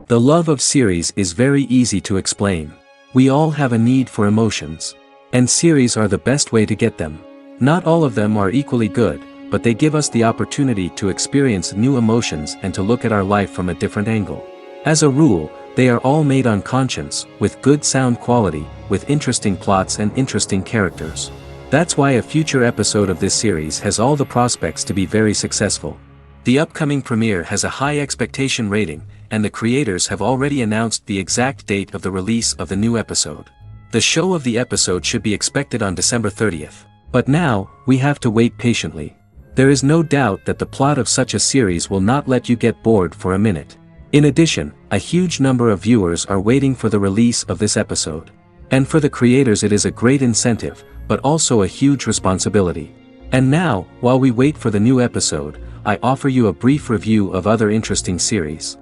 The love of series is very easy to explain. We all have a need for emotions. And series are the best way to get them. Not all of them are equally good, but they give us the opportunity to experience new emotions and to look at our life from a different angle. As a rule, they are all made on conscience, with good sound quality, with interesting plots and interesting characters. That's why a future episode of this series has all the prospects to be very successful. The upcoming premiere has a high expectation rating, and the creators have already announced the exact date of the release of the new episode. The show of the episode should be expected on December 30th. But now, we have to wait patiently. There is no doubt that the plot of such a series will not let you get bored for a minute. In addition, a huge number of viewers are waiting for the release of this episode. And for the creators it is a great incentive, but also a huge responsibility. And now, while we wait for the new episode, I offer you a brief review of other interesting series.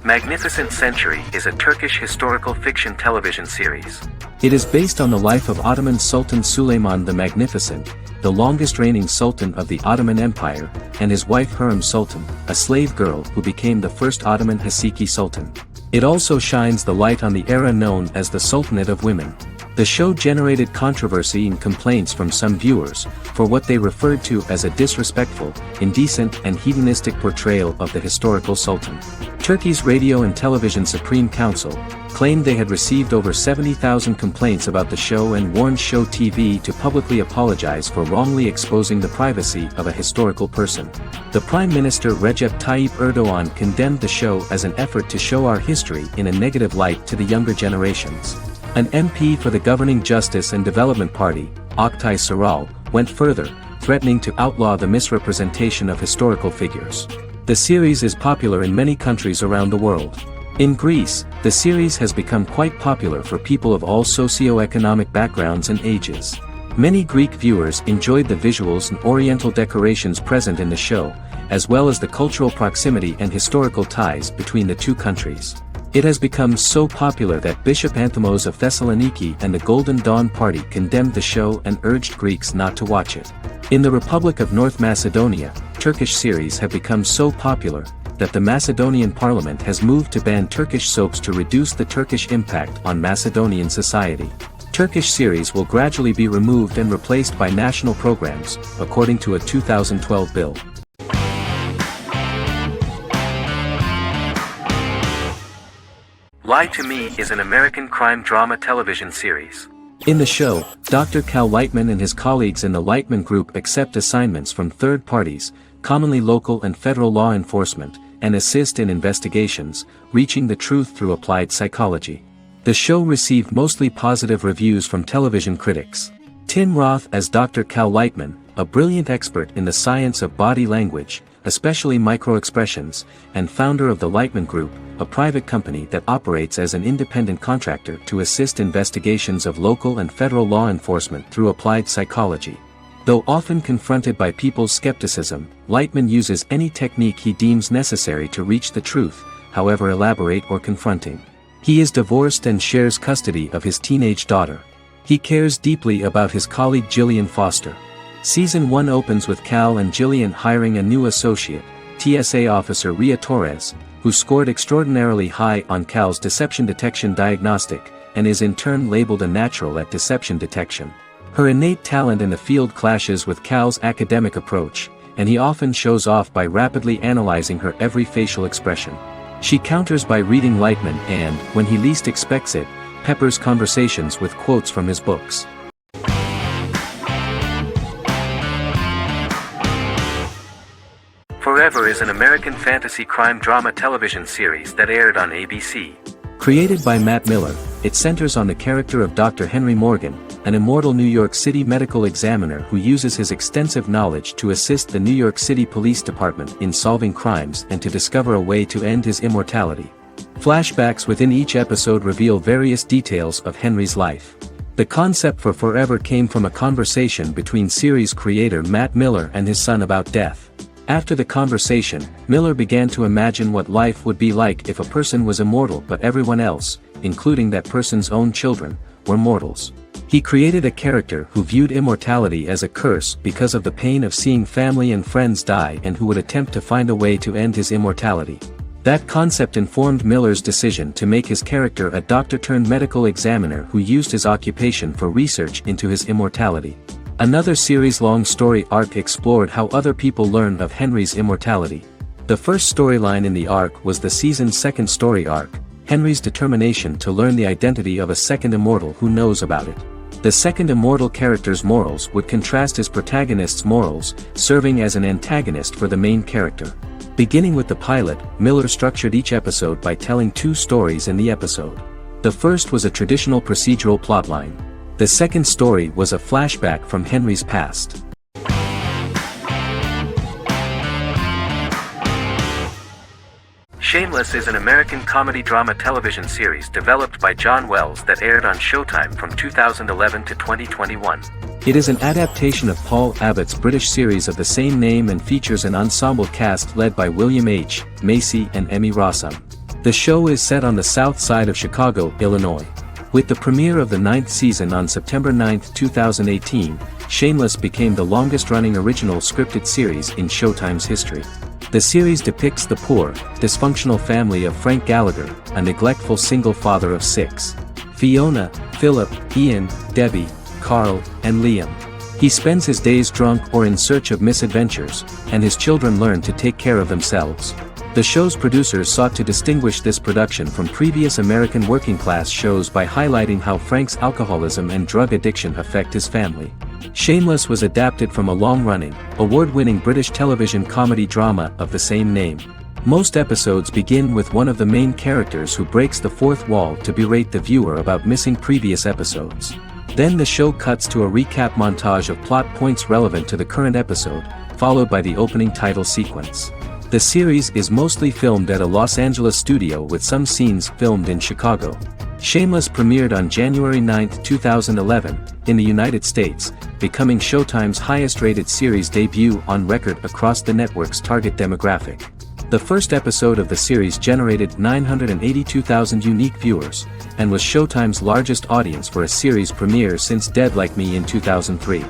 Magnificent Century is a Turkish historical fiction television series. It is based on the life of Ottoman Sultan Süleyman the Magnificent, the longest reigning sultan of the Ottoman Empire, and his wife Hürrem Sultan, a slave girl who became the first Ottoman Haseki Sultan. It also shines the light on the era known as the Sultanate of Women. The show generated controversy and complaints from some viewers, for what they referred to as a disrespectful, indecent and hedonistic portrayal of the historical sultan. Turkey's Radio and Television Supreme Council claimed they had received over 70,000 complaints about the show and warned Show TV to publicly apologize for wrongly exposing the privacy of a historical person. The Prime Minister Recep Tayyip Erdoğan condemned the show as an effort to show our history in a negative light to the younger generations. An MP for the governing Justice and Development Party, Oktay Saral, went further, threatening to outlaw the misrepresentation of historical figures. The series is popular in many countries around the world. In Greece, the series has become quite popular for people of all socio-economic backgrounds and ages. Many Greek viewers enjoyed the visuals and oriental decorations present in the show, as well as the cultural proximity and historical ties between the two countries. It has become so popular that Bishop Anthemos of Thessaloniki and the Golden Dawn Party condemned the show and urged Greeks not to watch it. In the Republic of North Macedonia, Turkish series have become so popular that the Macedonian parliament has moved to ban Turkish soaps to reduce the Turkish impact on Macedonian society. Turkish series will gradually be removed and replaced by national programs, according to a 2012 bill. Lie to Me is an American crime drama television series. In the show, Dr. Cal Lightman and his colleagues in the Lightman Group accept assignments from third parties, commonly local and federal law enforcement, and assist in investigations, reaching the truth through applied psychology. The show received mostly positive reviews from television critics. Tim Roth as Dr. Cal Lightman, a brilliant expert in the science of body language, especially microexpressions, and founder of the Lightman Group, a private company that operates as an independent contractor to assist investigations of local and federal law enforcement through applied psychology. Though often confronted by people's skepticism, Lightman uses any technique he deems necessary to reach the truth, however elaborate or confronting. He is divorced and shares custody of his teenage daughter. He cares deeply about his colleague Gillian Foster. Season 1 opens with Cal and Gillian hiring a new associate, TSA officer Ria Torres, who scored extraordinarily high on Cal's deception detection diagnostic, and is in turn labeled a natural at deception detection. Her innate talent in the field clashes with Cal's academic approach, and he often shows off by rapidly analyzing her every facial expression. She counters by reading Lightman and, when he least expects it, peppers conversations with quotes from his books. Forever is an American fantasy crime drama television series that aired on ABC. Created by Matt Miller, it centers on the character of Dr. Henry Morgan, an immortal New York City medical examiner who uses his extensive knowledge to assist the New York City Police Department in solving crimes and to discover a way to end his immortality. Flashbacks within each episode reveal various details of Henry's life. The concept for Forever came from a conversation between series creator Matt Miller and his son about death. After the conversation, Miller began to imagine what life would be like if a person was immortal but everyone else, including that person's own children, were mortals. He created a character who viewed immortality as a curse because of the pain of seeing family and friends die and who would attempt to find a way to end his immortality. That concept informed Miller's decision to make his character a doctor-turned-medical examiner who used his occupation for research into his immortality. Another series-long story arc explored how other people learn of Henry's immortality. The first storyline in the arc was the season's second story arc, Henry's determination to learn the identity of a second immortal who knows about it. The second immortal character's morals would contrast his protagonist's morals, serving as an antagonist for the main character. Beginning with the pilot, Miller structured each episode by telling two stories in the episode. The first was a traditional procedural plotline. The second story was a flashback from Henry's past. Shameless is an American comedy drama television series developed by John Wells that aired on Showtime from 2011 to 2021. It is an adaptation of Paul Abbott's British series of the same name and features an ensemble cast led by William H. Macy and Emmy Rossum. The show is set on the south side of Chicago, Illinois. With the premiere of the 9th season on September 9, 2018, Shameless became the longest-running original scripted series in Showtime's history. The series depicts the poor, dysfunctional family of Frank Gallagher, a neglectful single father of 6. Fiona, Philip, Ian, Debbie, Carl, and Liam. He spends his days drunk or in search of misadventures, and his children learn to take care of themselves. The show's producers sought to distinguish this production from previous American working-class shows by highlighting how Frank's alcoholism and drug addiction affect his family. Shameless was adapted from a long-running, award-winning British television comedy drama of the same name. Most episodes begin with one of the main characters who breaks the fourth wall to berate the viewer about missing previous episodes. Then the show cuts to a recap montage of plot points relevant to the current episode, followed by the opening title sequence. The series is mostly filmed at a Los Angeles studio with some scenes filmed in Chicago. Shameless premiered on January 9, 2011, in the United States, becoming Showtime's highest-rated series debut on record across the network's target demographic. The first episode of the series generated 982,000 unique viewers, and was Showtime's largest audience for a series premiere since Dead Like Me in 2003.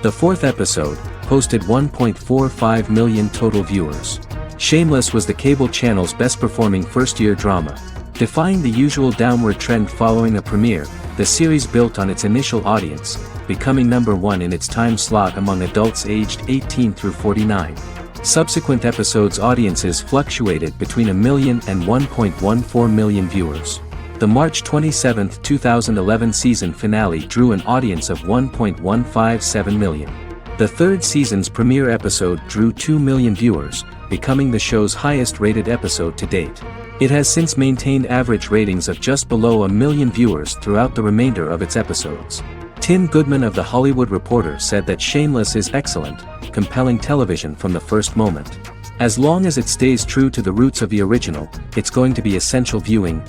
The fourth episode posted 1.45 million total viewers. Shameless was the cable channel's best-performing first-year drama. Defying the usual downward trend following a premiere, the series built on its initial audience, becoming #1 in its time slot among adults aged 18 through 49. Subsequent episodes' audiences fluctuated between 1 million and 1.14 million viewers. The March 27, 2011 season finale drew an audience of 1.157 million. The third season's premiere episode drew 2 million viewers, becoming the show's highest-rated episode to date. It has since maintained average ratings of just below 1 million viewers throughout the remainder of its episodes. Tim Goodman of The Hollywood Reporter said that Shameless is excellent, compelling television from the first moment. As long as it stays true to the roots of the original, it's going to be essential viewing.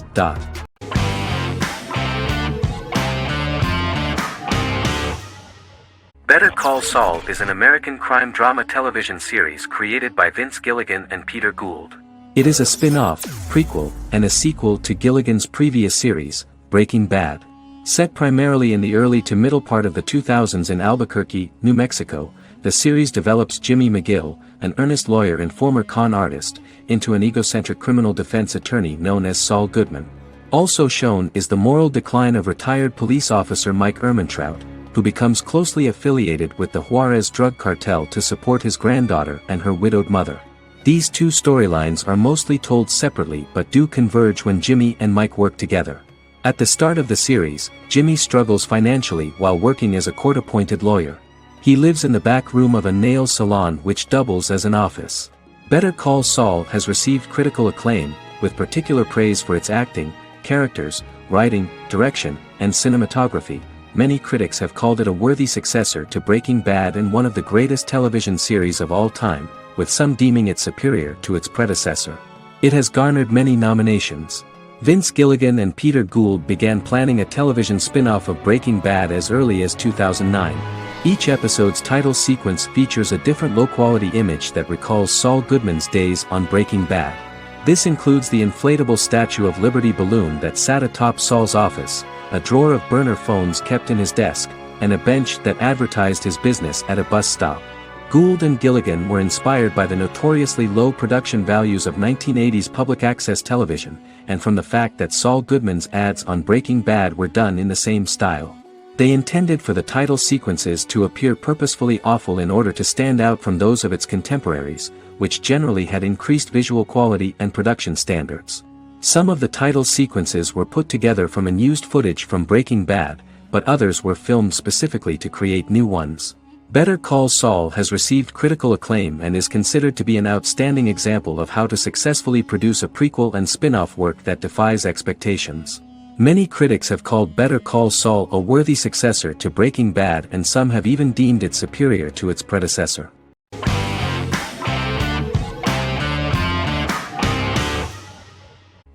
Better Call Saul is an American crime drama television series created by Vince Gilligan and Peter Gould. It is a spin-off, prequel, and a sequel to Gilligan's previous series, Breaking Bad. Set primarily in the early to middle part of the 2000s in Albuquerque, New Mexico, the series develops Jimmy McGill, an earnest lawyer and former con artist, into an egocentric criminal defense attorney known as Saul Goodman. Also shown is the moral decline of retired police officer Mike Ehrmantraut, who becomes closely affiliated with the Juarez drug cartel to support his granddaughter and her widowed mother. These two storylines are mostly told separately but do converge when Jimmy and Mike work together. At the start of the series, Jimmy struggles financially while working as a court-appointed lawyer. He lives in the back room of a nail salon which doubles as an office. Better Call Saul has received critical acclaim, with particular praise for its acting, characters, writing, direction, and cinematography. Many critics have called it a worthy successor to Breaking Bad and one of the greatest television series of all time, with some deeming it superior to its predecessor. It has garnered many nominations. Vince Gilligan and Peter Gould began planning a television spin-off of Breaking Bad as early as 2009. Each episode's title sequence features a different low-quality image that recalls Saul Goodman's days on Breaking Bad. This includes the inflatable Statue of Liberty balloon that sat atop Saul's office, a drawer of burner phones kept in his desk, and a bench that advertised his business at a bus stop. Gould and Gilligan were inspired by the notoriously low production values of 1980s public access television, and from the fact that Saul Goodman's ads on Breaking Bad were done in the same style. They intended for the title sequences to appear purposefully awful in order to stand out from those of its contemporaries, which generally had increased visual quality and production standards. Some of the title sequences were put together from unused footage from Breaking Bad, but others were filmed specifically to create new ones. Better Call Saul has received critical acclaim and is considered to be an outstanding example of how to successfully produce a prequel and spin-off work that defies expectations. Many critics have called Better Call Saul a worthy successor to Breaking Bad, and some have even deemed it superior to its predecessor.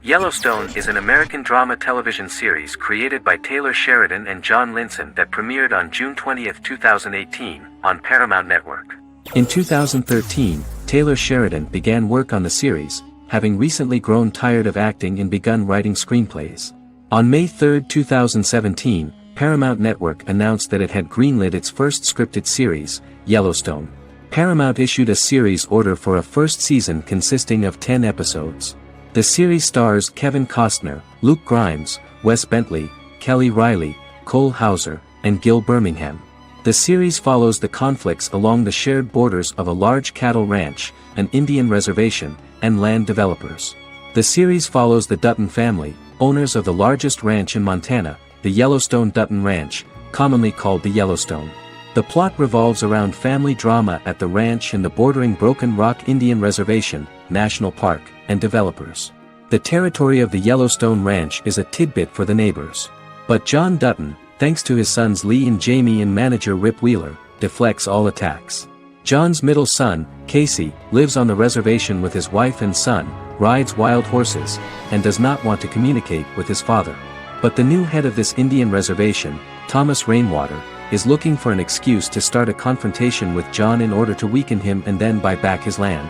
Yellowstone is an American drama television series created by Taylor Sheridan and John Linson that premiered on June 20, 2018, on Paramount Network. In 2013, Taylor Sheridan began work on the series, having recently grown tired of acting and begun writing screenplays. On May 3, 2017, Paramount Network announced that it had greenlit its first scripted series, Yellowstone. Paramount issued a series order for a first season consisting of 10 episodes. The series stars Kevin Costner, Luke Grimes, Wes Bentley, Kelly Riley, Cole Hauser, and Gil Birmingham. The series follows the conflicts along the shared borders of a large cattle ranch, an Indian reservation, and land developers. The series follows the Dutton family, owners of the largest ranch in Montana, the Yellowstone Dutton Ranch, commonly called the Yellowstone. The plot revolves around family drama at the ranch and the bordering Broken Rock Indian Reservation, National Park, and developers. The territory of the Yellowstone Ranch is a tidbit for the neighbors. But John Dutton, thanks to his sons Lee and Jamie and manager Rip Wheeler, deflects all attacks. John's middle son, Casey, lives on the reservation with his wife and son, rides wild horses, and does not want to communicate with his father. But the new head of this Indian reservation, Thomas Rainwater, is looking for an excuse to start a confrontation with John in order to weaken him and then buy back his land.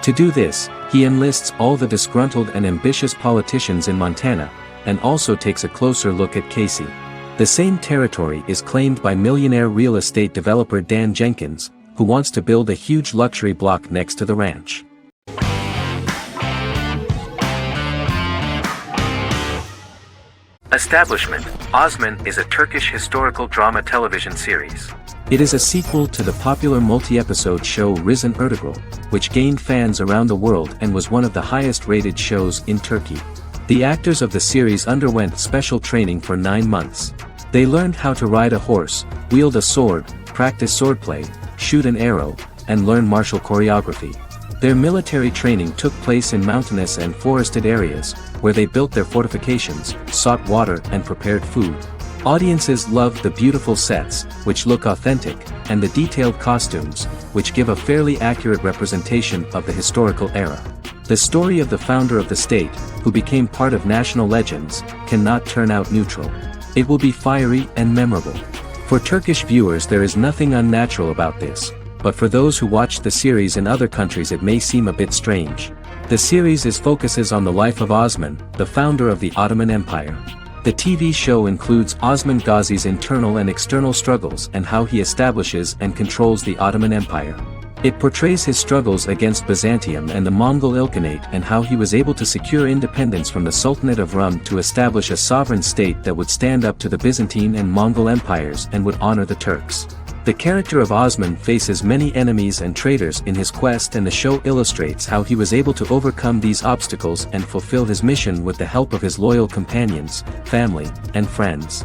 To do this, he enlists all the disgruntled and ambitious politicians in Montana, and also takes a closer look at Casey. The same territory is claimed by millionaire real estate developer Dan Jenkins, who wants to build a huge luxury block next to the ranch. Establishment: Osman is a Turkish historical drama television series. It is a sequel to the popular multi-episode show Risen Ertugrul, which gained fans around the world and was one of the highest-rated shows in Turkey. The actors of the series underwent special training for 9 months. They learned how to ride a horse, wield a sword, practice swordplay, shoot an arrow, and learn martial choreography. Their military training took place in mountainous and forested areas, where they built their fortifications, sought water and prepared food. Audiences loved the beautiful sets, which look authentic, and the detailed costumes, which give a fairly accurate representation of the historical era. The story of the founder of the state, who became part of national legends, cannot turn out neutral. It will be fiery and memorable. For Turkish viewers, there is nothing unnatural about this, but for those who watched the series in other countries it may seem a bit strange. The series focuses on the life of Osman, the founder of the Ottoman Empire. The TV show includes Osman Ghazi's internal and external struggles and how he establishes and controls the Ottoman Empire. It portrays his struggles against Byzantium and the Mongol Ilkhanate and how he was able to secure independence from the Sultanate of Rum to establish a sovereign state that would stand up to the Byzantine and Mongol empires and would honor the Turks. The character of Osman faces many enemies and traitors in his quest, and the show illustrates how he was able to overcome these obstacles and fulfill his mission with the help of his loyal companions, family, and friends.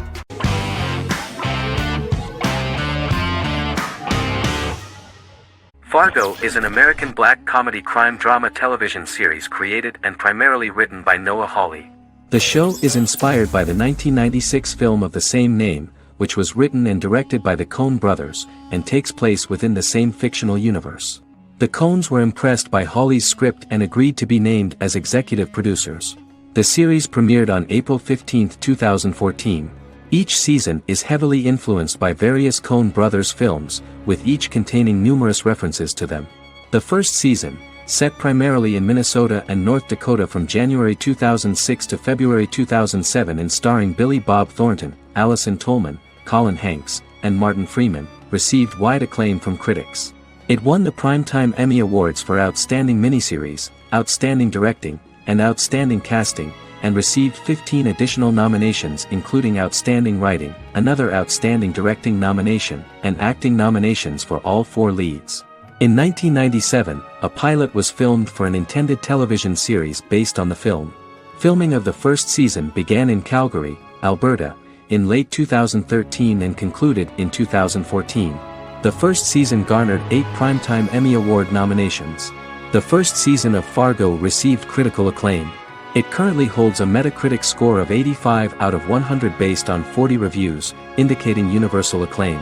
Fargo is an American black comedy crime drama television series created and primarily written by Noah Hawley. The show is inspired by the 1996 film of the same name, which was written and directed by the Coen brothers, and takes place within the same fictional universe. The Coens were impressed by Hawley's script and agreed to be named as executive producers. The series premiered on April 15, 2014. Each season is heavily influenced by various Coen brothers films, with each containing numerous references to them. The first season, Set primarily in Minnesota and North Dakota from January 2006 to February 2007 and starring Billy Bob Thornton, Allison Tolman, Colin Hanks, and Martin Freeman, received wide acclaim from critics. It won the Primetime Emmy Awards for Outstanding Miniseries, Outstanding Directing, and Outstanding Casting, and received 15 additional nominations including Outstanding Writing, another Outstanding Directing nomination, and acting nominations for all 4 leads. In 1997, a pilot was filmed for an intended television series based on the film. Filming of the first season began in Calgary, Alberta, in late 2013 and concluded in 2014. The first season garnered 8 Primetime Emmy Award nominations. The first season of Fargo received critical acclaim. It currently holds a Metacritic score of 85 out of 100 based on 40 reviews, indicating universal acclaim.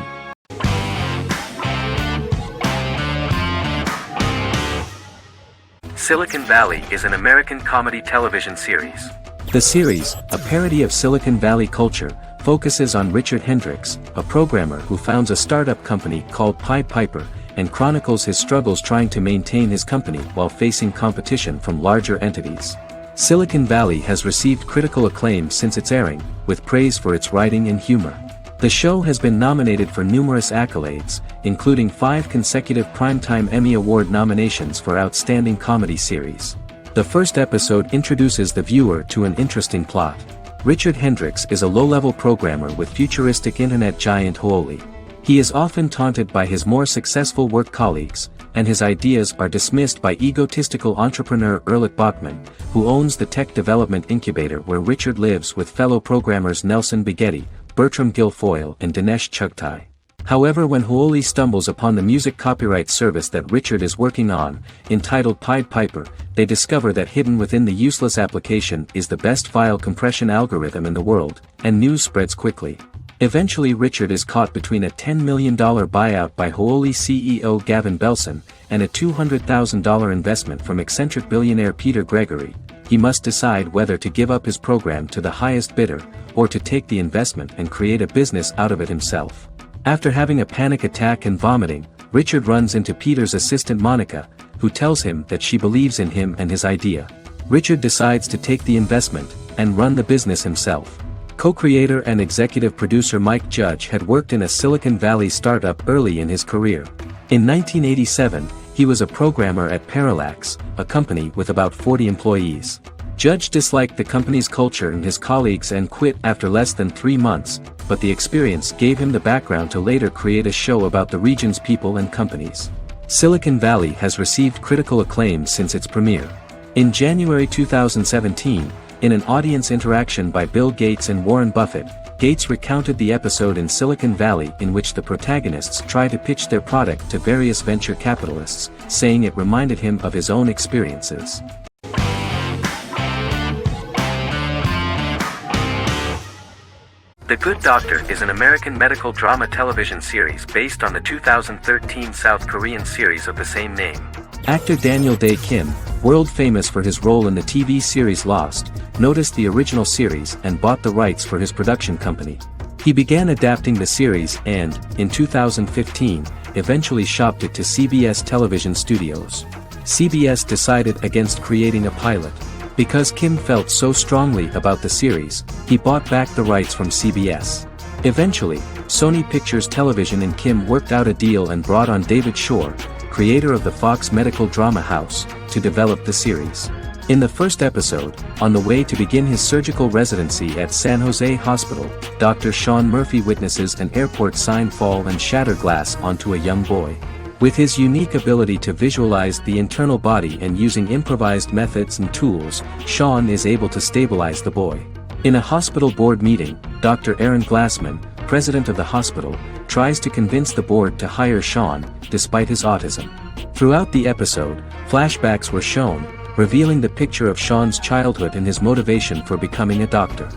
Silicon Valley is an American comedy television series. The series, a parody of Silicon Valley culture, focuses on Richard Hendricks, a programmer who founds a startup company called Pied Piper, and chronicles his struggles trying to maintain his company while facing competition from larger entities. Silicon Valley has received critical acclaim since its airing, with praise for its writing and humor. The show has been nominated for numerous accolades, including 5 consecutive Primetime Emmy Award nominations for Outstanding Comedy Series. The first episode introduces the viewer to an interesting plot. Richard Hendricks is a low-level programmer with futuristic internet giant Huoli. He is often taunted by his more successful work colleagues, and his ideas are dismissed by egotistical entrepreneur Erlich Bachman, who owns the tech development incubator where Richard lives with fellow programmers Nelson Bigetti, Bertram Guilfoyle and Dinesh Chugtai. However, when Huoli stumbles upon the music copyright service that Richard is working on, entitled Pied Piper, they discover that hidden within the useless application is the best file compression algorithm in the world, and news spreads quickly. Eventually Richard is caught between a $10 million buyout by Huoli CEO Gavin Belson, and a $200,000 investment from eccentric billionaire Peter Gregory. He must decide whether to give up his program to the highest bidder, or to take the investment and create a business out of it himself. After having a panic attack and vomiting, Richard runs into Peter's assistant Monica, who tells him that she believes in him and his idea. Richard decides to take the investment, and run the business himself. Co-creator and executive producer Mike Judge had worked in a Silicon Valley startup early in his career. In 1987, he was a programmer at Parallax, a company with about 40 employees. Judge disliked the company's culture and his colleagues and quit after less than 3 months, but the experience gave him the background to later create a show about the region's people and companies. Silicon Valley has received critical acclaim since its premiere. In January 2017, in an audience interaction by Bill Gates and Warren Buffett, Gates recounted the episode in Silicon Valley in which the protagonists try to pitch their product to various venture capitalists, saying it reminded him of his own experiences. The Good Doctor is an American medical drama television series based on the 2013 South Korean series of the same name. Actor Daniel Dae Kim, world famous for his role in the TV series Lost, noticed the original series and bought the rights for his production company. He began adapting the series and, in 2015, eventually shopped it to CBS Television Studios. CBS decided against creating a pilot. Because Kim felt so strongly about the series, he bought back the rights from CBS. Eventually, Sony Pictures Television and Kim worked out a deal and brought on David Shore, creator of the Fox medical drama house, to develop the series. In the first episode, on the way to begin his surgical residency at San Jose Hospital, Dr. Sean Murphy witnesses an airport sign fall and shatter glass onto a young boy. With his unique ability to visualize the internal body and using improvised methods and tools, Sean is able to stabilize the boy. In a hospital board meeting, Dr. Aaron Glassman, president of the hospital, tries to convince the board to hire Sean, despite his autism. Throughout the episode, flashbacks were shown, revealing the picture of Sean's childhood and his motivation for becoming a doctor.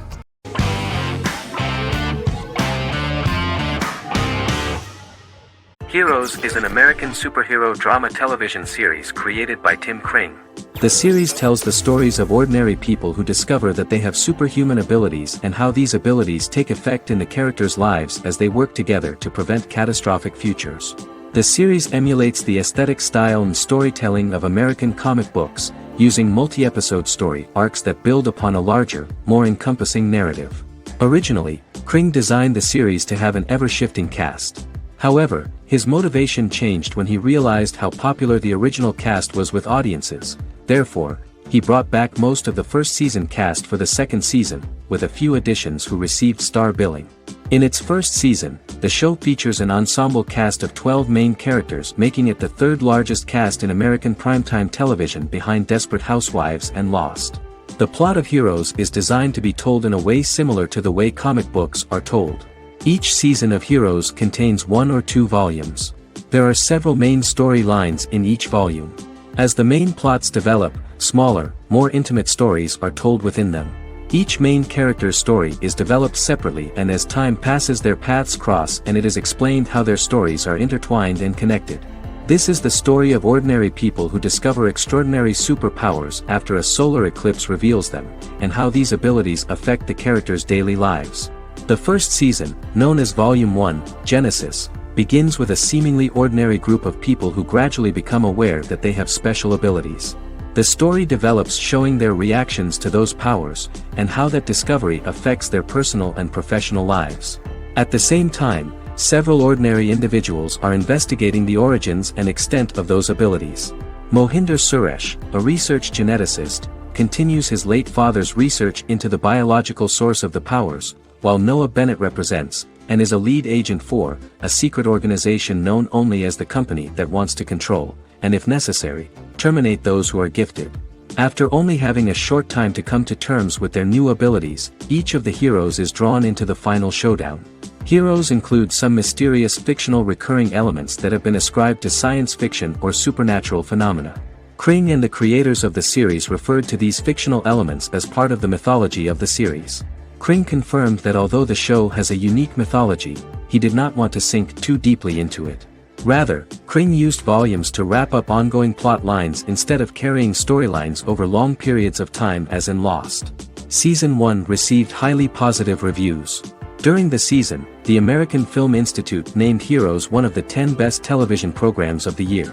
Heroes is an American superhero drama television series created by Tim Kring. The series tells the stories of ordinary people who discover that they have superhuman abilities and how these abilities take effect in the characters' lives as they work together to prevent catastrophic futures. The series emulates the aesthetic style and storytelling of American comic books, using multi-episode story arcs that build upon a larger, more encompassing narrative. Originally, Kring designed the series to have an ever-shifting cast. However, his motivation changed when he realized how popular the original cast was with audiences. Therefore, he brought back most of the first season cast for the second season, with a few additions who received star billing. In its first season, the show features an ensemble cast of 12 main characters, making it the third largest cast in American primetime television behind Desperate Housewives and Lost. The plot of Heroes is designed to be told in a way similar to the way comic books are told. Each season of Heroes contains 1 or 2 volumes. There are several main storylines in each volume. As the main plots develop, smaller, more intimate stories are told within them. Each main character's story is developed separately, and as time passes their paths cross and it is explained how their stories are intertwined and connected. This is the story of ordinary people who discover extraordinary superpowers after a solar eclipse reveals them, and how these abilities affect the characters' daily lives. The first season, known as Volume 1, Genesis, begins with a seemingly ordinary group of people who gradually become aware that they have special abilities. The story develops showing their reactions to those powers, and how that discovery affects their personal and professional lives. At the same time, several ordinary individuals are investigating the origins and extent of those abilities. Mohinder Suresh, a research geneticist, continues his late father's research into the biological source of the powers, while Noah Bennett represents, and is a lead agent for, a secret organization known only as the company that wants to control, and if necessary, terminate those who are gifted. After only having a short time to come to terms with their new abilities, each of the heroes is drawn into the final showdown. Heroes include some mysterious fictional recurring elements that have been ascribed to science fiction or supernatural phenomena. Kring and the creators of the series referred to these fictional elements as part of the mythology of the series. Kring confirmed that although the show has a unique mythology, he did not want to sink too deeply into it. Rather, Kring used volumes to wrap up ongoing plot lines instead of carrying storylines over long periods of time as in Lost. Season 1 received highly positive reviews. During the season, the American Film Institute named Heroes one of the 10 best television programs of the year.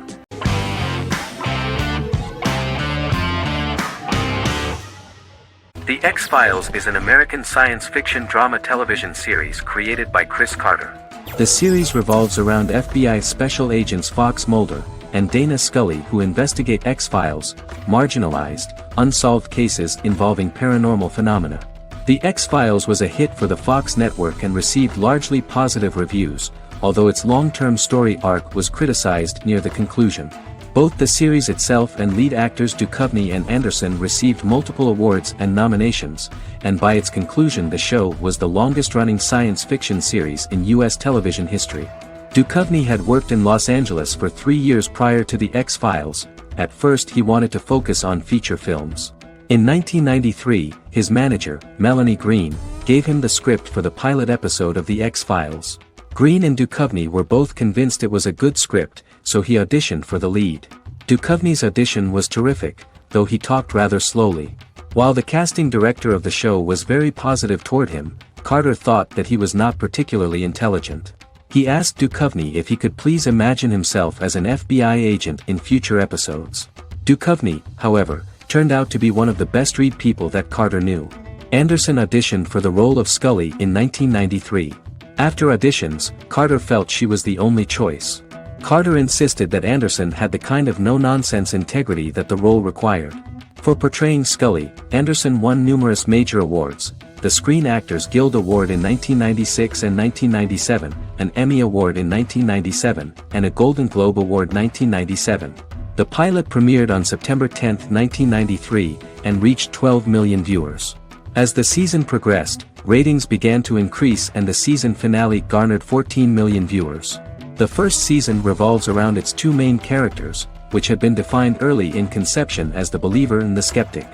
The X-Files is an American science fiction drama television series created by Chris Carter. The series revolves around FBI special agents Fox Mulder and Dana Scully, who investigate X-Files, marginalized, unsolved cases involving paranormal phenomena. The X-Files was a hit for the Fox network and received largely positive reviews, although its long-term story arc was criticized near the conclusion. Both the series itself and lead actors Duchovny and Anderson received multiple awards and nominations, and by its conclusion the show was the longest-running science fiction series in U.S. television history. Duchovny had worked in Los Angeles for 3 years prior to The X-Files. At first he wanted to focus on feature films. In 1993, his manager, Melanie Green, gave him the script for the pilot episode of The X-Files. Green and Duchovny were both convinced it was a good script, so he auditioned for the lead. Duchovny's audition was terrific, though he talked rather slowly. While the casting director of the show was very positive toward him, Carter thought that he was not particularly intelligent. He asked Duchovny if he could please imagine himself as an FBI agent in future episodes. Duchovny, however, turned out to be one of the best-read people that Carter knew. Anderson auditioned for the role of Scully in 1993. After auditions, Carter felt she was the only choice. Carter insisted that Anderson had the kind of no-nonsense integrity that the role required. For portraying Scully, Anderson won numerous major awards, the Screen Actors Guild Award in 1996 and 1997, an Emmy Award in 1997, and a Golden Globe Award 1997. The pilot premiered on September 10, 1993, and reached 12 million viewers. As the season progressed, ratings began to increase and the season finale garnered 14 million viewers. The first season revolves around its 2 main characters, which had been defined early in conception as the believer and the skeptic.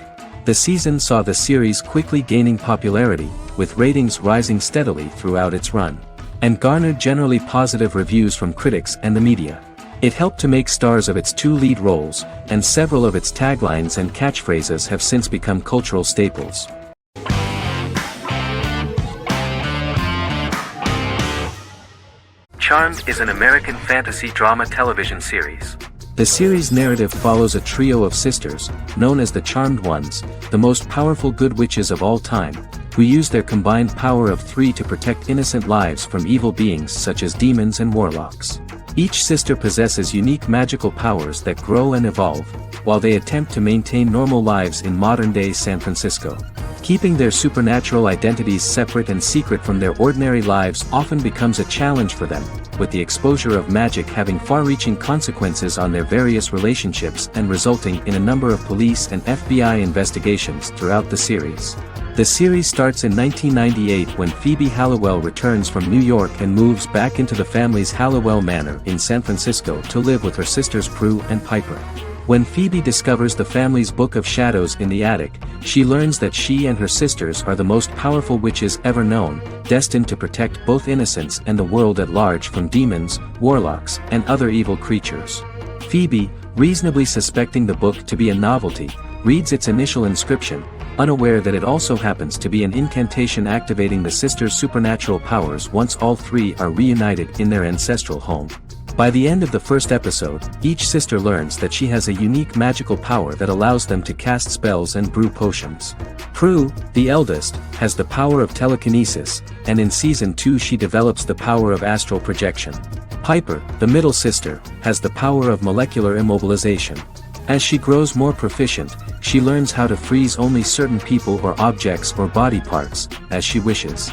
The season saw the series quickly gaining popularity, with ratings rising steadily throughout its run, and garnered generally positive reviews from critics and the media. It helped to make stars of its 2 lead roles, and several of its taglines and catchphrases have since become cultural staples. Charmed is an American fantasy drama television series. The series' narrative follows a trio of sisters, known as the Charmed Ones, the most powerful good witches of all time, who use their combined power of 3 to protect innocent lives from evil beings such as demons and warlocks. Each sister possesses unique magical powers that grow and evolve, while they attempt to maintain normal lives in modern-day San Francisco. Keeping their supernatural identities separate and secret from their ordinary lives often becomes a challenge for them, with the exposure of magic having far-reaching consequences on their various relationships and resulting in a number of police and FBI investigations throughout the series. The series starts in 1998 when Phoebe Halliwell returns from New York and moves back into the family's Halliwell Manor in San Francisco to live with her sisters Prue and Piper. When Phoebe discovers the family's Book of Shadows in the attic, she learns that she and her sisters are the most powerful witches ever known, destined to protect both innocents and the world at large from demons, warlocks, and other evil creatures. Phoebe, reasonably suspecting the book to be a novelty, reads its initial inscription, unaware that it also happens to be an incantation activating the sisters' supernatural powers once all 3 are reunited in their ancestral home. By the end of the first episode, each sister learns that she has a unique magical power that allows them to cast spells and brew potions. Prue, the eldest, has the power of telekinesis, and in Season 2 she develops the power of astral projection. Piper, the middle sister, has the power of molecular immobilization. As she grows more proficient, she learns how to freeze only certain people or objects or body parts, as she wishes.